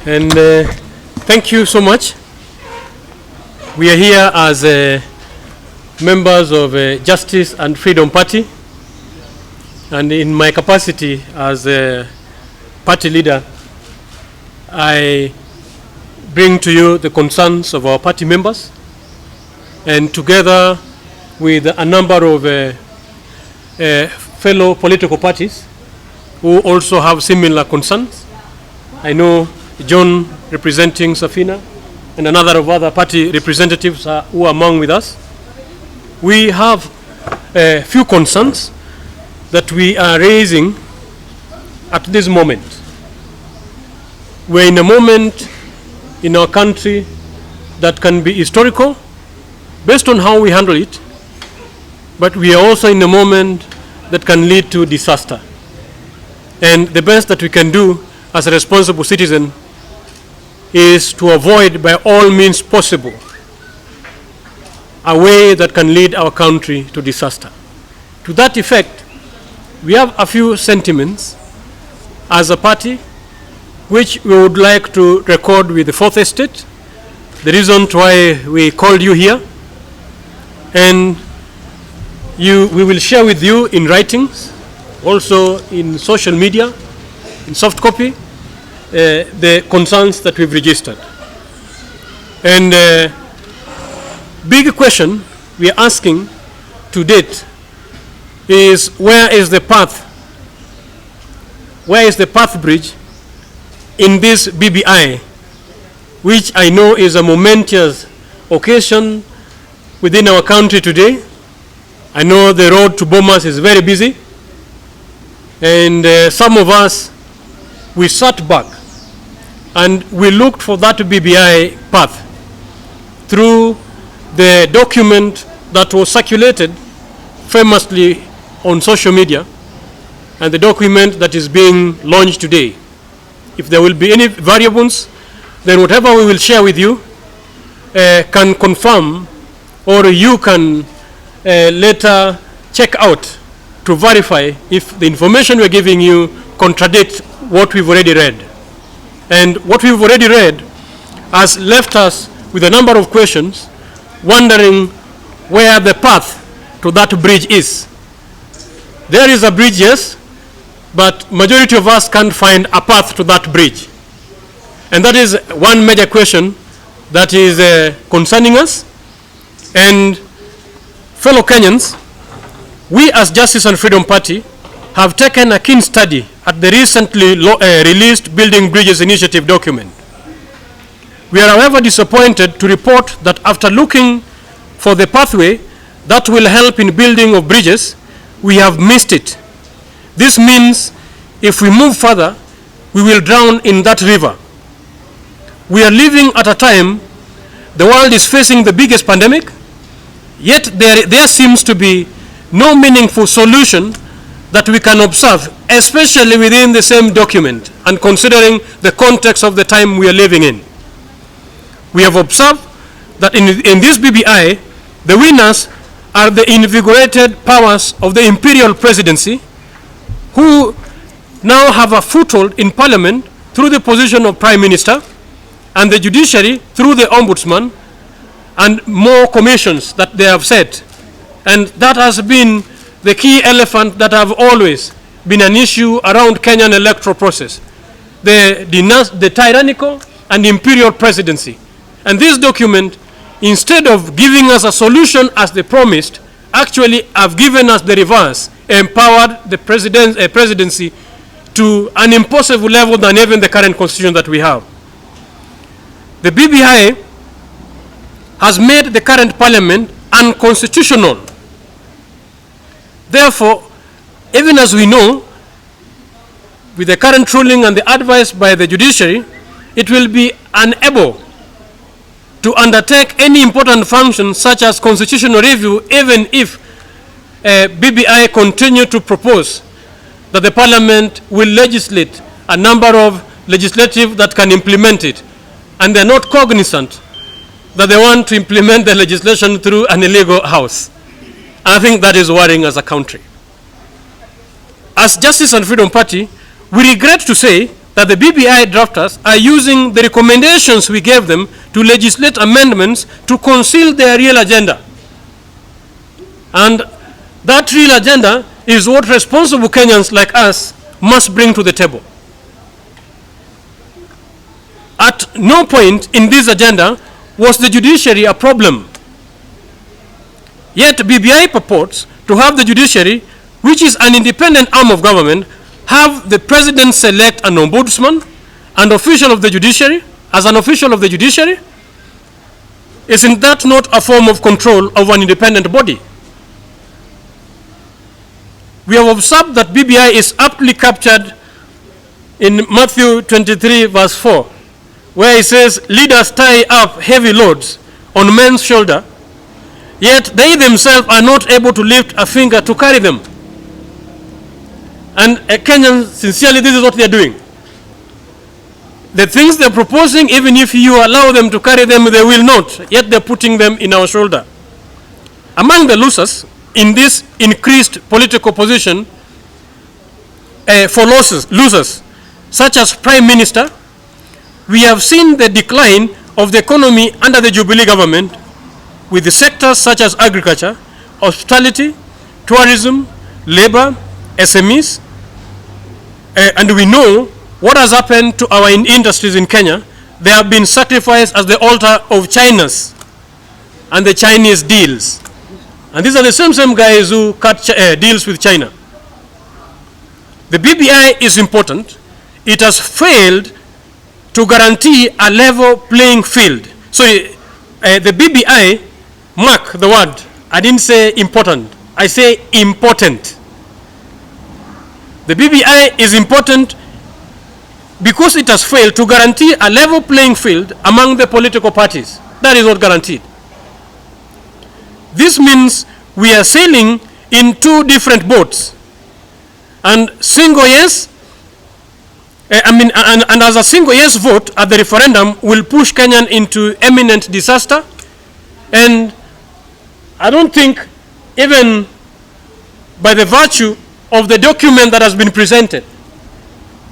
And thank you so much. We are here as members of Justice and Freedom Party, and in my capacity as a party leader, I bring to you the concerns of our party members, and together with a number of fellow political parties who also have similar concerns. I know John representing Safina and another of other party representatives who are among with us. We have a few concerns that we are raising at this moment. We're in a moment in our country that can be historical based on how we handle it, but we are also in a moment that can lead to disaster. And the best that we can do as a responsible citizen is to avoid by all means possible a way that can lead our country to disaster. To that effect, we have a few sentiments as a party which we would like to record with the Fourth Estate, the reason why we called you here, and we will share with you in writings, also in social media, in soft copy, the concerns that we've registered. And big question we are asking to date is, where is the path? Where is the path bridge in this BBI, which I know is a momentous occasion within our country today? I know the road to Bomas is very busy, and some of us, we sat back and we looked for that BBI path through the document that was circulated famously on social media and the document that is being launched today. If there will be any variables, then whatever we will share with you can confirm, or you can later check out to verify if the information we're giving you contradicts what we've already read. And what we've already read has left us with a number of questions, wondering where the path to that bridge is. There is a bridge, yes, but majority of us can't find a path to that bridge. And that is one major question that is concerning us. And fellow Kenyans, we as Justice and Freedom Party have taken a keen study at the recently released Building Bridges Initiative document. We are, however, disappointed to report that after looking for the pathway that will help in building of bridges, we have missed it. This means if we move further, we will drown in that river. We are living at a time the world is facing the biggest pandemic, yet there seems to be no meaningful solution that we can observe, especially within the same document and considering the context of the time we are living in. We have observed that in this BBI, the winners are the invigorated powers of the imperial presidency, who now have a foothold in parliament through the position of prime minister, and the judiciary through the ombudsman, and more commissions that they have set. And that has been the key elephant that have always been an issue around Kenyan electoral process, the tyrannical and imperial presidency. And this document, instead of giving us a solution as they promised, actually have given us the reverse, empowered the presidency to an impossible level than even the current constitution that we have. The BBI has made the current parliament unconstitutional. Therefore, even as we know, with the current ruling and the advice by the judiciary, it will be unable to undertake any important function such as constitutional review, even if BBI continue to propose that the parliament will legislate a number of legislative that can implement it, and they're not cognizant that they want to implement the legislation through an illegal house. I think that is worrying as a country. As Justice and Freedom Party, we regret to say that the BBI drafters are using the recommendations we gave them to legislate amendments to conceal their real agenda. And that real agenda is what responsible Kenyans like us must bring to the table. At no point in this agenda was the judiciary a problem. Yet BBI purports to have the judiciary, which is an independent arm of government, have the president select an ombudsman, an official of the judiciary, as an official of the judiciary. Isn't that not a form of control of an independent body? We have observed that BBI is aptly captured in Matthew 23 verse 4, where it says, leaders tie up heavy loads on men's shoulder, yet they themselves are not able to lift a finger to carry them. And Kenyans, sincerely, this is what they are doing. The things they're proposing, even if you allow them to carry them, they will not. Yet they're putting them in our shoulder. Among the losers in this increased political position for losers, such as Prime Minister, we have seen the decline of the economy under the Jubilee government, with the sectors such as agriculture, hospitality, tourism, labor, SMEs, and we know what has happened to our industries in Kenya. They have been sacrificed as the altar of China's and the Chinese deals. And these are the same guys who cut deals with China. The BBI is important. It has failed to guarantee a level playing field. So the BBI, mark the word, I didn't say important, I say important. The BBI is important because it has failed to guarantee a level playing field among the political parties. That is not guaranteed. This means we are sailing in two different boats. And single yes, and as a single yes vote at the referendum will push Kenya into imminent disaster. And I don't think, even by the virtue of the document that has been presented,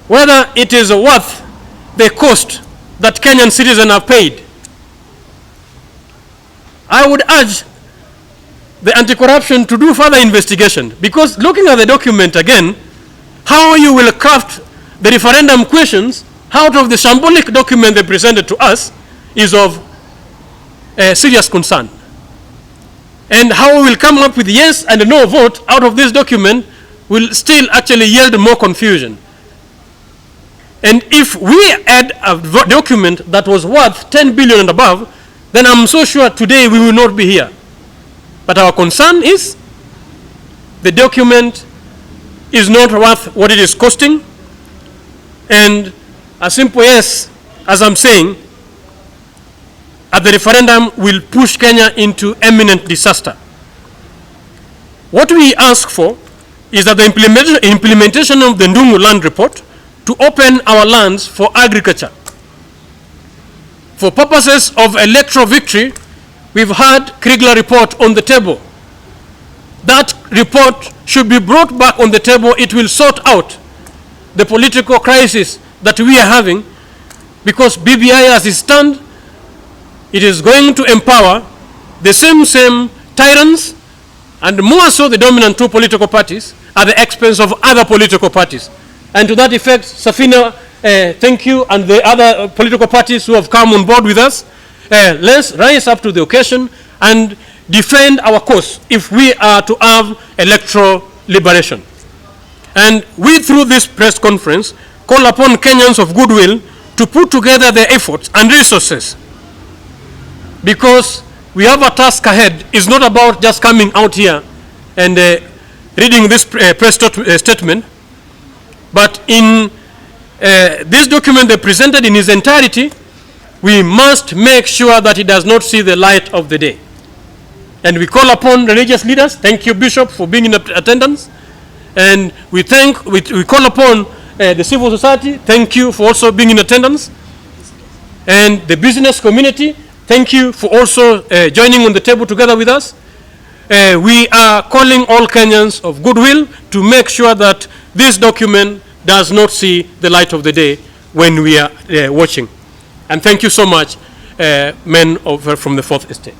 whether it is worth the cost that Kenyan citizens have paid. I would urge the anti-corruption to do further investigation, because looking at the document again, how you will craft the referendum questions out of the shambolic document they presented to us is of serious concern. And how we will come up with yes and no vote out of this document will still actually yield more confusion. And if we had a document that was worth 10 billion and above, then I'm so sure today we will not be here. But our concern is the document is not worth what it is costing. And a simple yes, as I'm saying, at the referendum will push Kenya into imminent disaster. What we ask for is that the implementation of the Ndungu land report to open our lands for agriculture. For purposes of electoral victory, we've had Kriegler report on the table. That report should be brought back on the table. It will sort out the political crisis that we are having, because BBI as it stands, it is going to empower the same tyrants, and more so the dominant two political parties, at the expense of other political parties. And to that effect, Safina, thank you, and the other political parties who have come on board with us. Let's rise up to the occasion and defend our cause if we are to have electoral liberation. And we, through this press conference, call upon Kenyans of goodwill to put together their efforts and resources, because we have a task ahead. It's not about just coming out here and reading this press statement, but in this document they presented in its entirety, we must make sure that it does not see the light of the day. And we call upon religious leaders. Thank you, Bishop, for being in attendance. And we call upon the civil society. Thank you for also being in attendance. And the business community, thank you for also joining on the table together with us. We are calling all Kenyans of goodwill to make sure that this document does not see the light of the day. when we are watching. And thank you so much, men from the Fourth Estate.